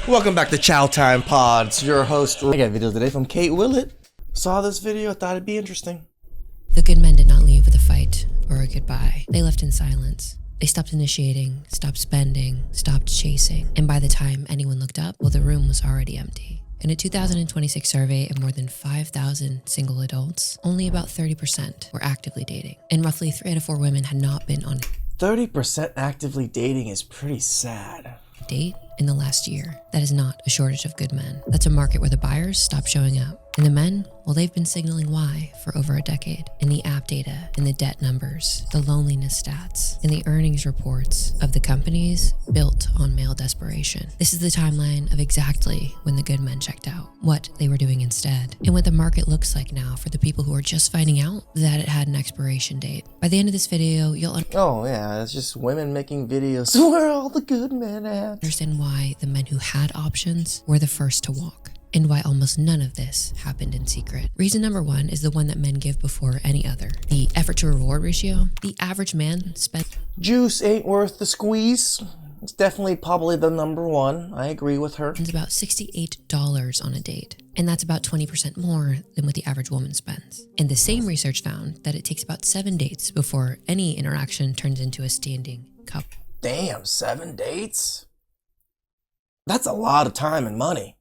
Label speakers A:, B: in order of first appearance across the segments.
A: Welcome back to Chow Time Pods. Your host. I got a video today from KaitWillett. Saw this video, I thought it'd be interesting.
B: The good men did not leave with a fight or a goodbye. They left in silence. They stopped initiating, stopped spending, stopped chasing. And by the time anyone looked up, well, the room was already empty. In a 2026 survey of more than 5,000 single adults, only about 30% were actively dating. And roughly 3 out of 4 women had not been on
A: 30% actively dating is pretty sad.
B: date in the last year. That is not a shortage of good men. That's a market where the buyers stop showing up. And the men, well, they've been signaling why for over a decade. In the app data, in the debt numbers, the loneliness stats, in the earnings reports of the companies built on male desperation. This is the timeline of exactly when the good men checked out, what they were doing instead, and what the market looks like now for the people who are just finding out that it had an expiration date. By the end of this video, you'll
A: Oh yeah, it's just women making videos where all the good men at.
B: Understand why the men who had options were the first to walk, and why almost none of this happened in secret. Reason number 1 is the one that men give before any other. The effort to reward ratio. The average man spent
A: Juice ain't worth the squeeze. It's definitely probably the number 1. I agree with her.
B: Spends about $68 on a date. And that's about 20% more than what the average woman spends. And the same research found that it takes about 7 dates before any interaction turns into a standing couple.
A: Damn, 7 dates? That's a lot of time and money.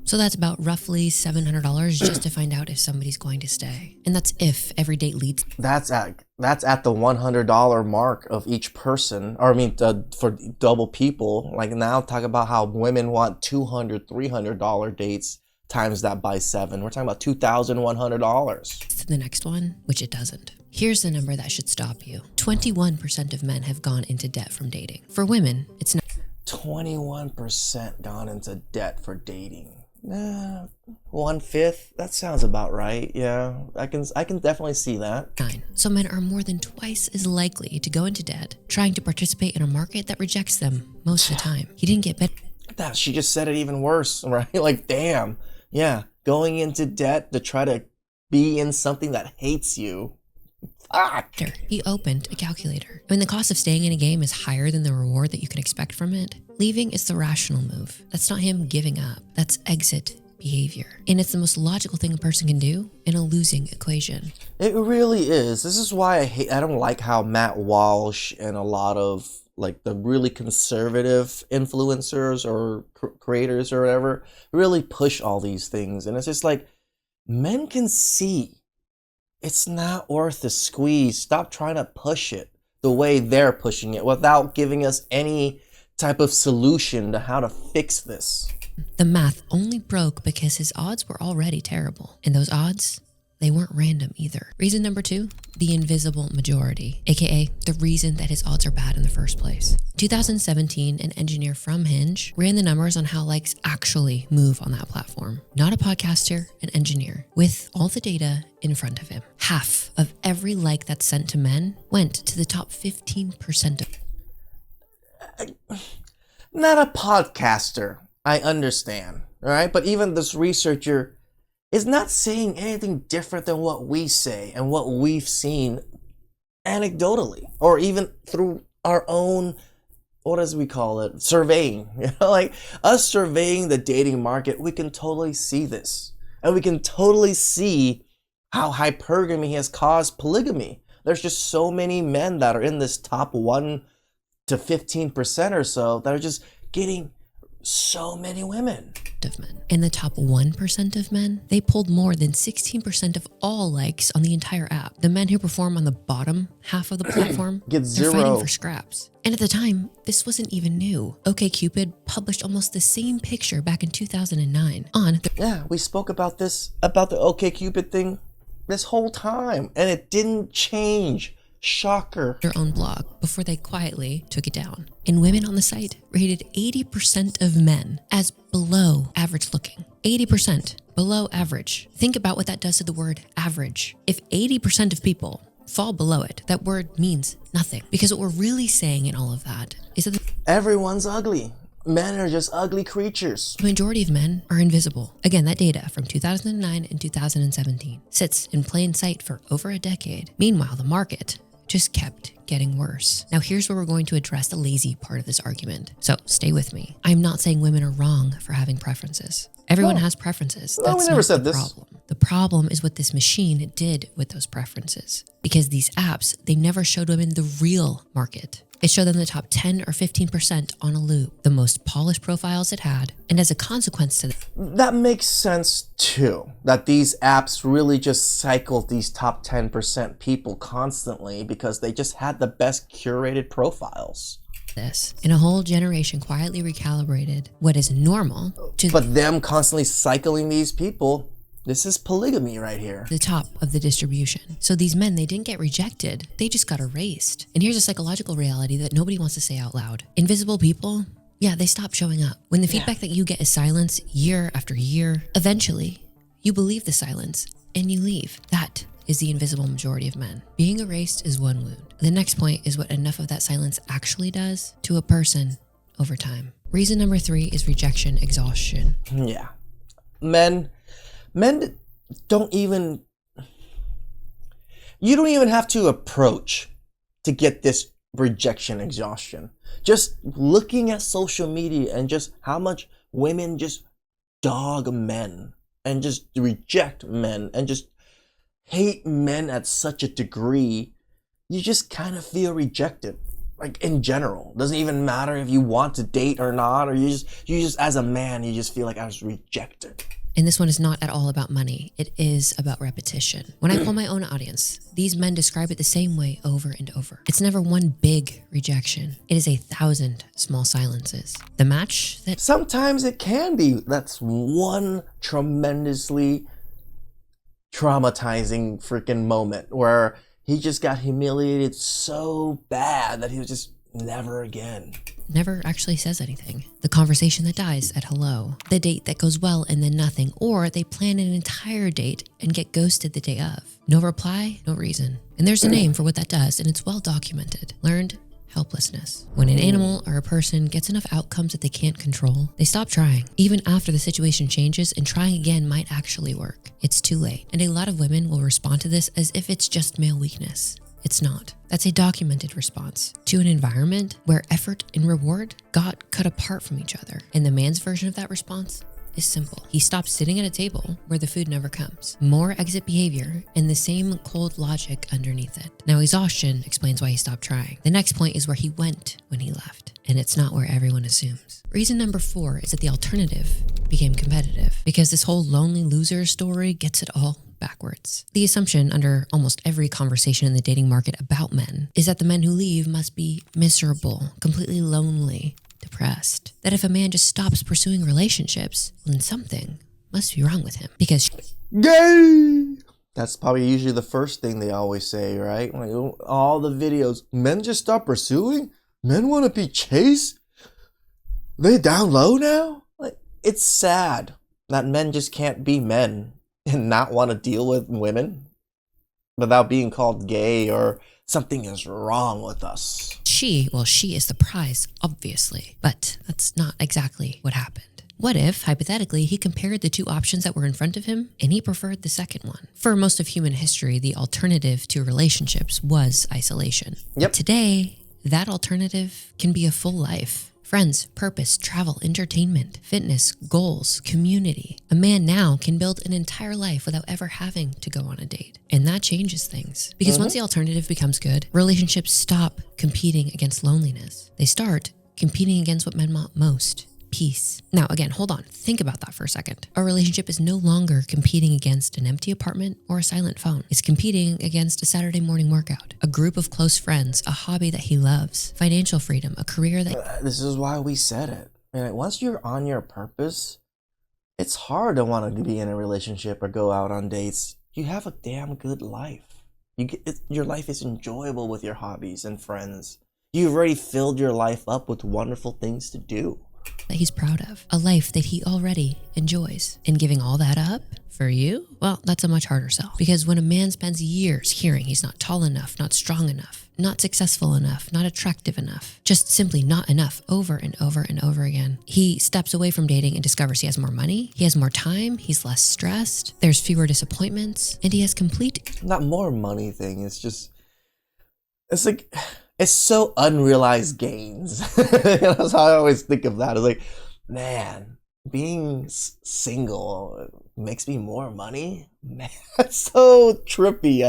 B: So that's about roughly $700 just to find out if somebody's going to stay. And that's if every date leads.
A: That's at the $100 mark of each person, or I mean, for double people. Like now, talk about how women want $200, $300 dates. Times that by 7. We're talking about $2,100.
B: To the next one, which it doesn't. Here's the number that should stop you. 21% of men have gone into debt from dating. For women, it's not.
A: 21% gone into debt for dating. 1/5. That sounds about right. Yeah, I can definitely see that.
B: 9. So men are more than twice as likely to go into debt, trying to participate in a market that rejects them most of the time. He didn't get better.
A: That she just said it even worse, right? Like, damn. Yeah, going into debt to try to be in something that hates you. Fuck.
B: He opened a calculator. When the cost of staying in a game is higher than the reward that you can expect from it, leaving is the rational move. That's not him giving up. That's exit behavior. And it's the most logical thing a person can do in a losing equation.
A: It really is. This is why I don't like how Matt Walsh and a lot of like the really conservative influencers or creators or whatever really push all these things. And it's just like, men can see it's not worth the squeeze. Stop trying to push it the way they're pushing it without giving us any type of solution to how to fix this.
B: The math only broke because his odds were already terrible. And those odds, they weren't random either. Reason number 2, the invisible majority, aka the reason that his odds are bad in the first place. 2017, an engineer from Hinge ran the numbers on how likes actually move on that platform. Not a podcaster, an engineer, with all the data in front of him. Half of every like that's sent to men went to the top 15% of.
A: Not a podcaster, I understand, all right? But even this researcher is not saying anything different than what we say and what we've seen anecdotally, or even through our own, what as we call it, surveying. You know, like us surveying the dating market, we can totally see this. And we can totally see how hypergamy has caused polygamy. There's just so many men that are in this top 1 to 15% or so that are just getting so many women.
B: Of men. In the top 1% of men, they pulled more than 16% of all likes on the entire app. The men who perform on the bottom half of the platform
A: get
B: they're
A: 0.
B: fighting for scraps. And at the time, this wasn't even new. OkCupid published almost the same picture back in 2009 on
A: Yeah, we spoke about this, about the OkCupid thing this whole time, and it didn't change. Shocker.
B: Their own blog before they quietly took it down. And women on the site rated 80% of men as below average looking. 80% below average. Think about what that does to the word average. If 80% of people fall below it, that word means nothing. Because what we're really saying in all of that is that
A: everyone's ugly. Men are just ugly creatures.
B: The majority of men are invisible. Again, that data from 2009 and 2017 sits in plain sight for over a decade. Meanwhile, the market just kept getting worse. Now here's where we're going to address the lazy part of this argument. So stay with me. I'm not saying women are wrong for having preferences. Everyone has preferences.
A: No, we never said this.
B: Problem. The problem is what this machine did with those preferences. Because these apps, they never showed women the real market. It showed them the top 10 or 15% on a loop, the most polished profiles it had, and as a consequence to
A: that makes sense too, that these apps really just cycled these top 10% people constantly because they just had the best curated profiles.
B: this, and a whole generation quietly recalibrated what is normal to
A: But them constantly cycling these people, this is polygamy right here.
B: the top of the distribution. So these men, they didn't get rejected, they just got erased. And here's a psychological reality that nobody wants to say out loud. Invisible people, yeah, they stop showing up. When the feedback that you get is silence year after year, eventually you believe the silence and you leave. That is the invisible majority of men. Being erased is one wound. The next point is what enough of that silence actually does to a person over time. Reason number 3 is rejection exhaustion.
A: Yeah. Men don't even, you don't even have to approach to get this rejection exhaustion. Just looking at social media and just how much women just dog men and just reject men and just hate men at such a degree, you just kind of feel rejected. Like in general, doesn't even matter if you want to date or not, or you just as a man, you just feel like I was rejected.
B: And this one is not at all about money. It is about repetition. When I poll my own audience, these men describe it the same way over and over. It's never one big rejection. It is 1,000 small silences. The match that
A: Sometimes it can be. That's one tremendously traumatizing freaking moment where he just got humiliated so bad that he was just never again.
B: never actually says anything. The conversation that dies at hello. The date that goes well and then nothing. Or they plan an entire date and get ghosted the day of. No reply, no reason. And there's a name for what that does, and it's well documented. Learned helplessness. When an animal or a person gets enough outcomes that they can't control, they stop trying. Even after the situation changes, and trying again might actually work. It's too late. And a lot of women will respond to this as if it's just male weakness. It's not. That's a documented response to an environment where effort and reward got cut apart from each other. And the man's version of that response is simple. He stops sitting at a table where the food never comes. More exit behavior and the same cold logic underneath it. Now, exhaustion explains why he stopped trying. The next point is where he went when he left. And it's not where everyone assumes. Reason number 4 is that the alternative became competitive, because this whole lonely loser story gets it all backwards. The assumption under almost every conversation in the dating market about men is that the men who leave must be miserable, completely lonely, depressed. That if a man just stops pursuing relationships, then something must be wrong with him. Because
A: Gay! That's probably usually the first thing they always say, right? Like all the videos, men just stop pursuing? Men want to be chased? They down low now? Like, it's sad that men just can't be men and not want to deal with women without being called gay or something is wrong with us.
B: she is the prize, obviously. But that's not exactly what happened. What if, hypothetically, he compared the two options that were in front of him and he preferred the second one? For most of human history, the alternative to relationships was isolation.
A: Yep.
B: Today, that alternative can be a full life. Friends, purpose, travel, entertainment, fitness, goals, community. A man now can build an entire life without ever having to go on a date. And that changes things. Because once the alternative becomes good, relationships stop competing against loneliness. They start competing against what men want most: peace. Now, again, hold on. Think about that for a second. A relationship is no longer competing against an empty apartment or a silent phone. It's competing against a Saturday morning workout, a group of close friends, a hobby that he loves, financial freedom, a career that...
A: This is why we said it. Like, once you're on your purpose, it's hard to want to be in a relationship or go out on dates. You have a damn good life. Your life is enjoyable with your hobbies and friends. You've already filled your life up with wonderful things to do.
B: that he's proud of, a life that he already enjoys. And giving all that up for you? Well, that's a much harder sell. Because when a man spends years hearing he's not tall enough, not strong enough, not successful enough, not attractive enough, just simply not enough over and over and over again, he steps away from dating and discovers he has more money, he has more time, he's less stressed, there's fewer disappointments, and he has complete...
A: Not more money thing, it's just... it's like, it's so unrealized gains. That's how I always think of that. It's like, man, being single makes me more money. Man, that's so trippy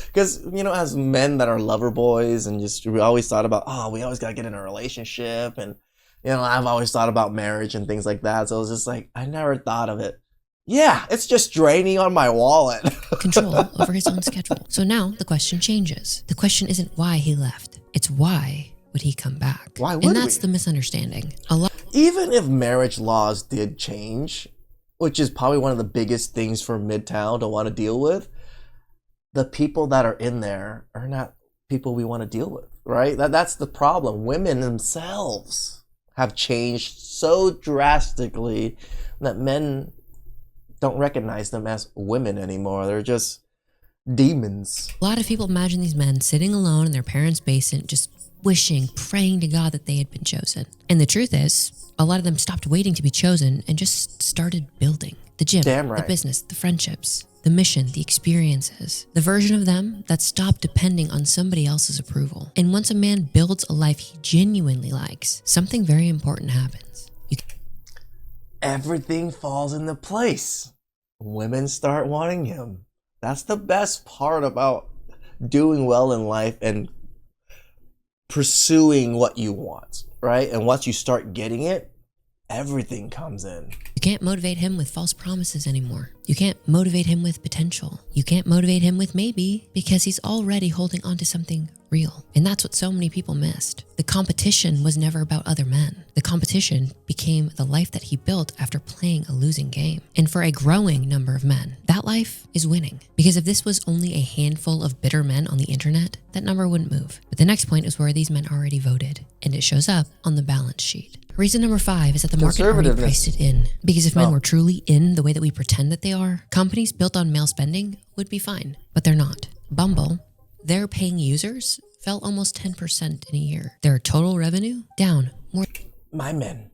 A: because as men that are lover boys and just we always thought about, oh, we always gotta get in a relationship, and I've always thought about marriage and things like that. So it was just like I never thought of it. Yeah, it's just draining on my wallet.
B: Control over his own schedule. So now the question changes. The question isn't why he left. It's why would he come back?
A: Why would
B: And that's
A: we?
B: the misunderstanding.
A: Even if marriage laws did change, which is probably one of the biggest things for Midtown to want to deal with, the people that are in there are not people we want to deal with, right? That's the problem. Women themselves have changed so drastically that men don't recognize them as women anymore. They're just demons.
B: A lot of people imagine these men sitting alone in their parents' basement, just wishing, praying to God that they had been chosen. And the truth is, a lot of them stopped waiting to be chosen and just started building. The gym,
A: Damn right.
B: The business, the friendships, the mission, the experiences, the version of them that stopped depending on somebody else's approval. And once a man builds a life he genuinely likes, something very important happens.
A: Everything falls into place. Women start wanting him. That's the best part about doing well in life and pursuing what you want, right? And once you start getting it, everything comes in.
B: You can't motivate him with false promises anymore. You can't motivate him with potential. You can't motivate him with maybe, because he's already holding on to something real. And that's what so many people missed. The competition was never about other men. The competition became the life that he built after playing a losing game. And for a growing number of men, that life is winning. Because if this was only a handful of bitter men on the internet, that number wouldn't move. But the next point is where these men already voted, and it shows up on the balance sheet. Reason number 5 is that the market already priced it in. Because if men were truly in the way that we pretend that they are, companies built on male spending would be fine, but they're not. Bumble, their paying users fell almost 10% in a year. Their total revenue down more.
A: My men.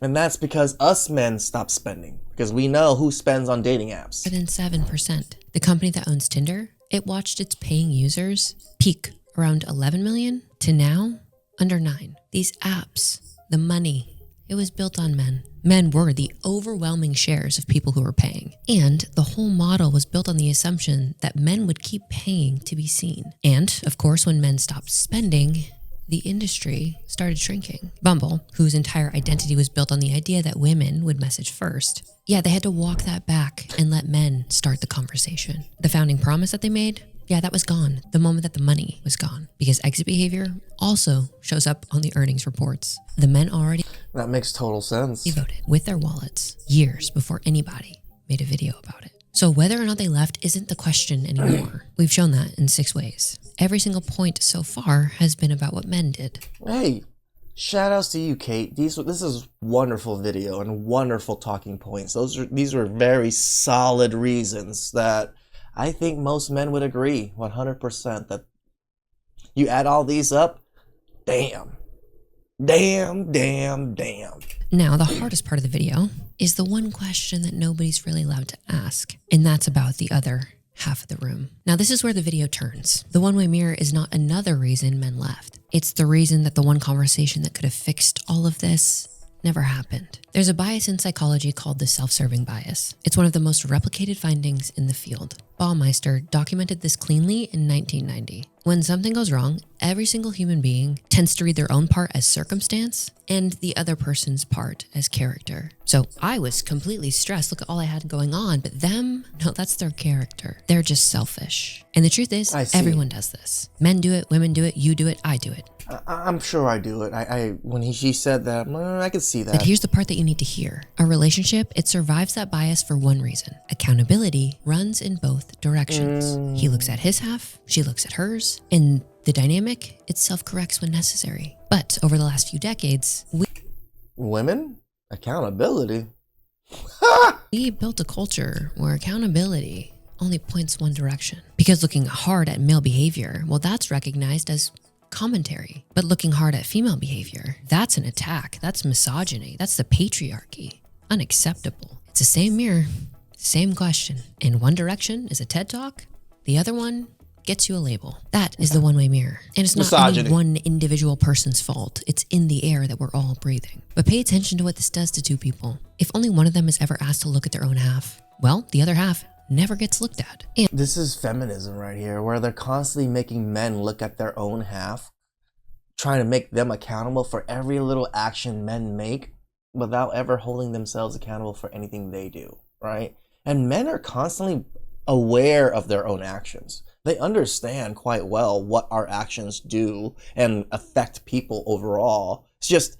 A: And that's because us men stopped spending, because we know who spends on dating apps.
B: Than 7%. The company that owns Tinder, it watched its paying users peak around 11 million to now under 9. These apps, the money, it was built on men. Men were the overwhelming shares of people who were paying. And the whole model was built on the assumption that men would keep paying to be seen. And, of course, when men stopped spending, the industry started shrinking. Bumble, whose entire identity was built on the idea that women would message first, they had to walk that back and let men start the conversation. The founding promise that they made, that was gone the moment that the money was gone, because exit behavior also shows up on the earnings reports. The men already
A: That makes total sense.
B: voted with their wallets years before anybody made a video about it. So whether or not they left isn't the question anymore. We've shown that in 6 ways. Every single point so far has been about what men did.
A: Hey, shout outs to you, Kate. This is wonderful video and wonderful talking points. These were very solid reasons that I think most men would agree 100% that you add all these up, damn. Now,
B: the hardest part of the video is the one question that nobody's really allowed to ask, and that's about the other half of the room. Now, this is where the video turns. The one-way mirror is not another reason men left. It's the reason that the one conversation that could have fixed all of this never happened. There's a bias in psychology called the self-serving bias. It's one of the most replicated findings in the field. Baumeister documented this cleanly in 1990. When something goes wrong, every single human being tends to read their own part as circumstance and the other person's part as character. So I was completely stressed. Look at all I had going on. But them, no, that's their character. They're just selfish. And the truth is, everyone does this. Men do it, women do it, you do it, I do it.
A: I'm sure I do it. When she said that, I could see that.
B: But here's the part that you need to hear. A relationship, it survives that bias for one reason. Accountability runs in both directions. He looks at his half, she looks at hers, and the dynamic, it self-corrects when necessary. But over the last few decades,
A: women? Accountability?
B: we built a culture where accountability only points one direction. Because looking hard at male behavior, well, that's recognized as commentary. But looking hard at female behavior, that's an attack. That's misogyny. That's the patriarchy. Unacceptable. It's the same mirror, same question. In one direction is a TED Talk. The other one gets you a label. That is the one-way mirror. And it's not
A: Misogyny.
B: any one individual person's fault. It's in the air that we're all breathing. But pay attention to what this does to two people. If only one of them is ever asked to look at their own half, well, the other half never gets looked at. And
A: This is feminism right here, where they're constantly making men look at their own half, trying to make them accountable for every little action men make without ever holding themselves accountable for anything they do, right? And men are constantly aware of their own actions. They understand quite well what our actions do and affect people overall. It's just,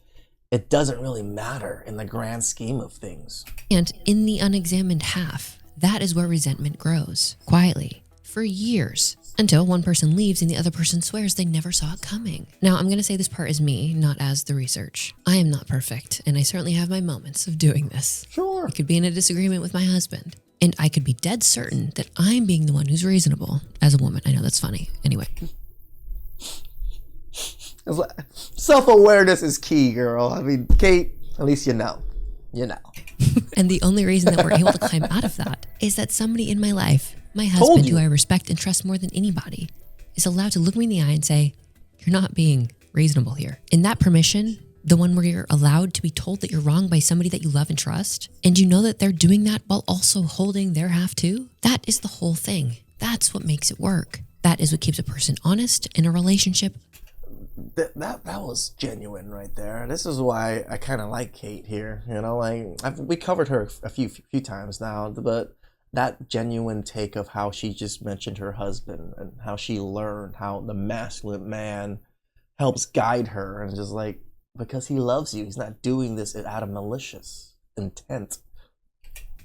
A: it doesn't really matter in the grand scheme of things.
B: And in the unexamined half, that is where resentment grows, quietly, for years, until one person leaves and the other person swears they never saw it coming. Now, I'm gonna say this part is me, not as the research. I am not perfect, and I certainly have my moments of doing this.
A: Sure.
B: I could be in a disagreement with my husband, and I could be dead certain that I'm being the one who's reasonable as a woman. I know that's funny. Anyway.
A: Self-awareness is key, girl. I mean, Kate, at least you know. You know.
B: And the only reason that we're able to climb out of that is that somebody in my life, my husband, who I respect and trust more than anybody, is allowed to look me in the eye and say, you're not being reasonable here. And that permission, the one where you're allowed to be told that you're wrong by somebody that you love and trust, and you know that they're doing that while also holding their half too, that is the whole thing. That's what makes it work. That is what keeps a person honest in a relationship.
A: That was genuine right there. This is why I kind of like Kate here. You know, like we covered her a few times now, but that genuine take of how she just mentioned her husband and how she learned how the masculine man helps guide her, and just like, because he loves you, he's not doing this out of malicious intent.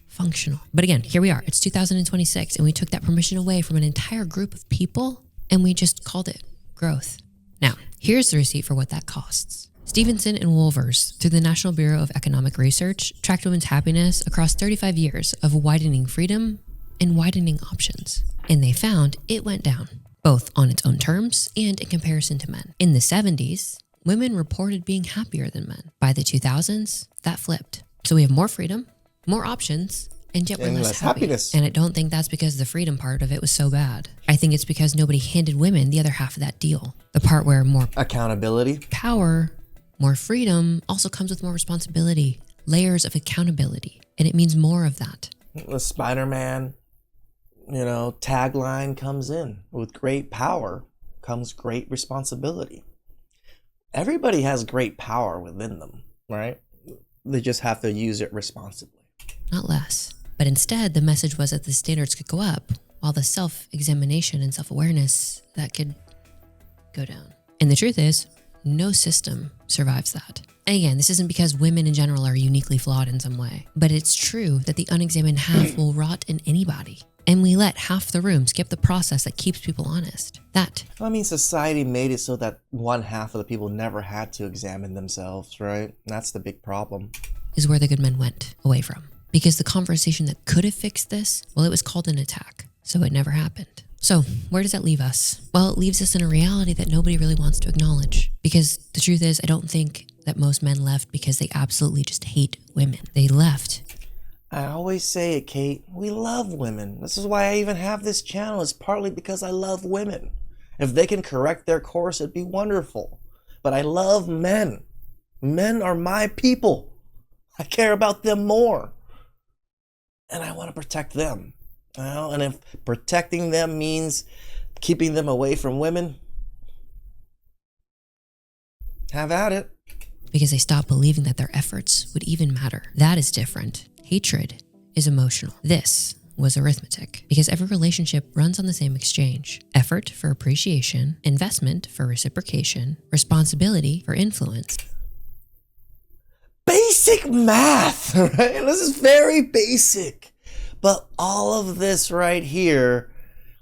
B: Functional. But again, here we are. It's 2026, and we took that permission away from an entire group of people, and we just called it growth. Now, here's the receipt for what that costs. Stevenson and Wolvers, through the National Bureau of Economic Research, tracked women's happiness across 35 years of widening freedom and widening options. And they found it went down, both on its own terms and in comparison to men. In the 70s, women reported being happier than men. By the 2000s, that flipped. So we have more freedom, more options, and yet we're less happy.
A: Happiness.
B: And I don't think that's because the freedom part of it was so bad. I think it's because nobody handed women the other half of that deal. The part where more
A: Accountability.
B: power, more freedom also comes with more responsibility, layers of accountability, and it means more of that.
A: The Spider-Man, tagline comes in. With great power comes great responsibility. Everybody has great power within them, right? They just have to use it responsibly.
B: Not less. But instead, the message was that the standards could go up, while the self-examination and self-awareness, that could go down. And the truth is, no system survives that. And again, this isn't because women in general are uniquely flawed in some way, but it's true that the unexamined half will rot in anybody. And we let half the room skip the process that keeps people honest. That.
A: I mean, society made it so that one half of the people never had to examine themselves, right? That's the big problem.
B: Is where the good men went away from. Because the conversation that could have fixed this, well, it was called an attack. So it never happened. So where does that leave us? Well, it leaves us in a reality that nobody really wants to acknowledge. Because the truth is, I don't think that most men left because they absolutely just hate women. They left.
A: I always say it, Kate. We love women. This is why I even have this channel. It's partly because I love women. If they can correct their course, it'd be wonderful. But I love men. Men are my people. I care about them more. And I want to protect them. And if protecting them means keeping them away from women, have at it.
B: Because they stopped believing that their efforts would even matter. That is different. Hatred is emotional. This was arithmetic. Because every relationship runs on the same exchange. Effort for appreciation, investment for reciprocation, responsibility for influence.
A: Basic math, right? This is very basic. But all of this right here,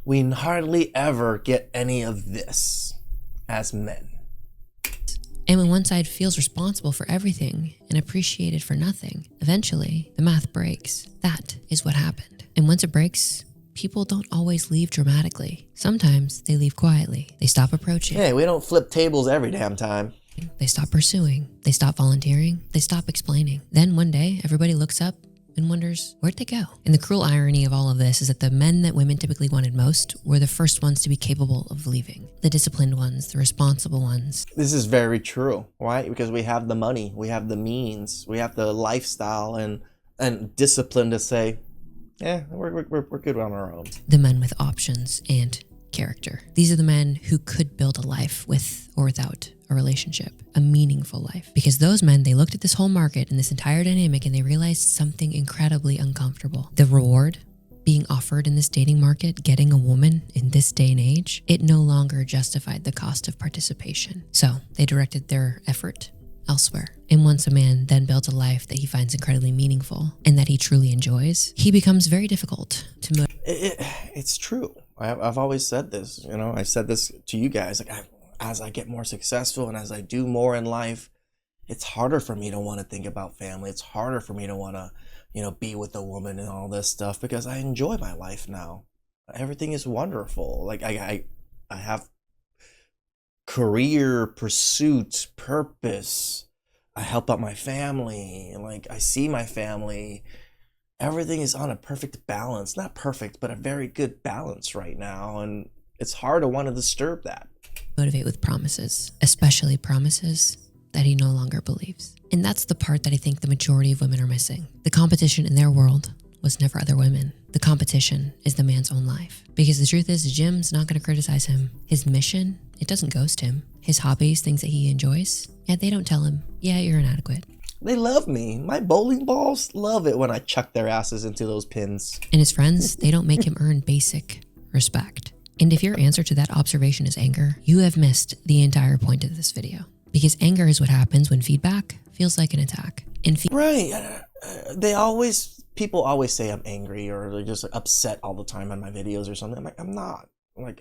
A: we hardly ever get any of this as men.
B: And when one side feels responsible for everything and appreciated for nothing, eventually the math breaks. That is what happened. And once it breaks, people don't always leave dramatically. Sometimes they leave quietly. They stop approaching.
A: Hey, we don't flip tables every damn time.
B: They stop pursuing. They stop volunteering. They stop explaining. Then one day, everybody looks up and wonders, where'd they go? And the cruel irony of all of this is that the men that women typically wanted most were the first ones to be capable of leaving. The disciplined ones, the responsible ones.
A: This is very true, right? Because we have the money, we have the means, we have the lifestyle and discipline to say, yeah, we're good on our own.
B: The men with options and character. These are the men who could build a life with or without a relationship, a meaningful life. Because those men, they looked at this whole market and this entire dynamic and they realized something incredibly uncomfortable. The reward being offered in this dating market, getting a woman in this day and age, it no longer justified the cost of participation. So they directed their effort elsewhere. And once a man then builds a life that he finds incredibly meaningful and that he truly enjoys, he becomes very difficult to motivate.
A: It's true. I've always said this, I said this to you guys, like as I get more successful and as I do more in life, it's harder for me to want to think about family. It's harder for me to want to, be with a woman and all this stuff because I enjoy my life now. Everything is wonderful. Like I have career pursuit, purpose. I help out my family. Like I see my family. Everything is on a perfect balance. Not perfect, but a very good balance right now. And it's hard to want to disturb that.
B: Motivate with promises, especially promises that he no longer believes. And that's the part that I think the majority of women are missing. The competition in their world was never other women. The competition is the man's own life. Because the truth is, Jim's not going to criticize him. His mission, it doesn't ghost him. His hobbies, things that he enjoys, yeah, they don't tell him, yeah, you're inadequate.
A: They love me. My bowling balls love it when I chuck their asses into those pins.
B: And his friends, they don't make him earn basic respect. And if your answer to that observation is anger, you have missed the entire point of this video. Because anger is what happens when feedback feels like an attack. And
A: right. People always say I'm angry or they're just upset all the time on my videos or something. I'm like, I'm not.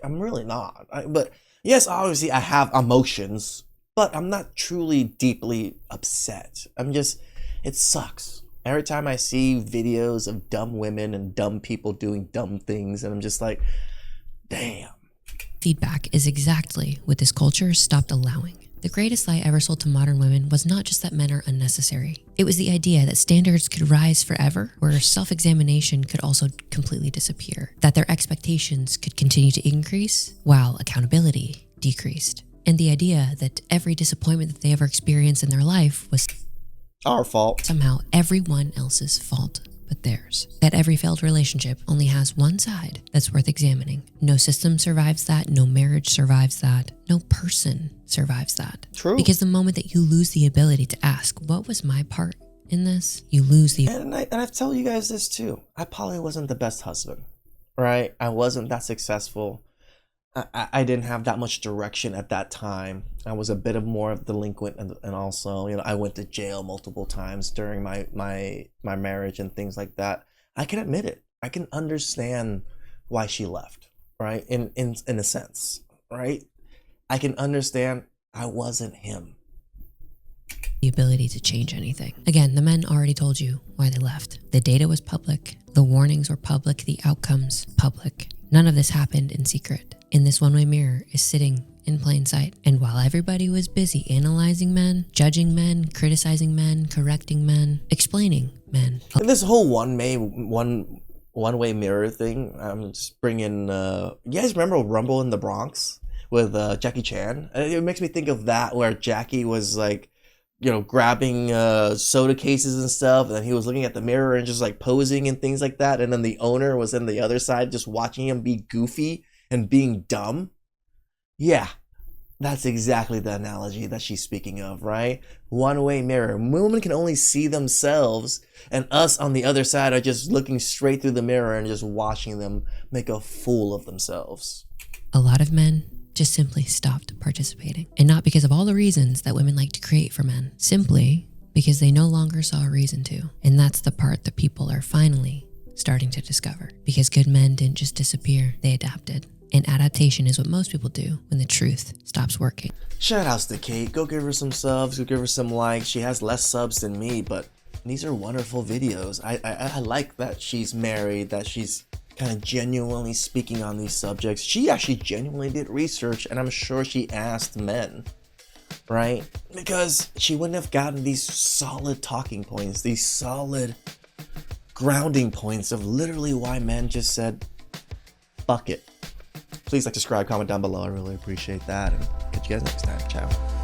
A: I'm really not. But yes, obviously I have emotions, but I'm not truly deeply upset. It sucks. Every time I see videos of dumb women and dumb people doing dumb things, and I'm just like, damn.
B: Feedback is exactly what this culture stopped allowing. The greatest lie ever sold to modern women was not just that men are unnecessary. It was the idea that standards could rise forever, where self-examination could also completely disappear, that their expectations could continue to increase while accountability decreased. And the idea that every disappointment that they ever experienced in their life was
A: our fault.
B: Somehow everyone else's fault but theirs. That every failed relationship only has one side that's worth examining. No system survives that. No marriage survives that. No person survives that.
A: True.
B: Because the moment that you lose the ability to ask, what was my part in this? You lose the...
A: And I've told you guys this too. I probably wasn't the best husband, right? I wasn't that successful. I didn't have that much direction at that time. I was a bit of more of delinquent, and also, I went to jail multiple times during my marriage and things like that. I can admit it. I can understand why she left, right? In a sense, right? I can understand I wasn't him.
B: The ability to change anything. Again, the men already told you why they left. The data was public. The warnings were public. The outcomes public. None of this happened in secret. And this one-way mirror is sitting in plain sight. And while everybody was busy analyzing men, judging men, criticizing men, correcting men, explaining men.
A: And this whole one-way mirror thing, I'm just bringing, you guys remember Rumble in the Bronx with Jackie Chan? It makes me think of that, where Jackie was like, grabbing soda cases and stuff, and then he was looking at the mirror and just like posing and things like that, and then the owner was on the other side just watching him be goofy and being dumb. Yeah, that's exactly the analogy that she's speaking of, right? One-way mirror. Women can only see themselves, and us on the other side are just looking straight through the mirror and just watching them make a fool of themselves.
B: A lot of men just simply stopped participating. And not because of all the reasons that women like to create for men, simply because they no longer saw a reason to. And that's the part that people are finally starting to discover. Because good men didn't just disappear, they adapted. And adaptation is what most people do when the truth stops working.
A: Shout outs to Kate. Go give her some subs, go give her some likes. She has less subs than me, but these are wonderful videos. I like that she's married, that she's kind of genuinely speaking on these subjects. She actually genuinely did research, and I'm sure she asked men, right? Because she wouldn't have gotten these solid talking points, these solid grounding points of literally why men just said, fuck it. Please like, subscribe, comment down below. I really appreciate that. And catch you guys next time. Ciao.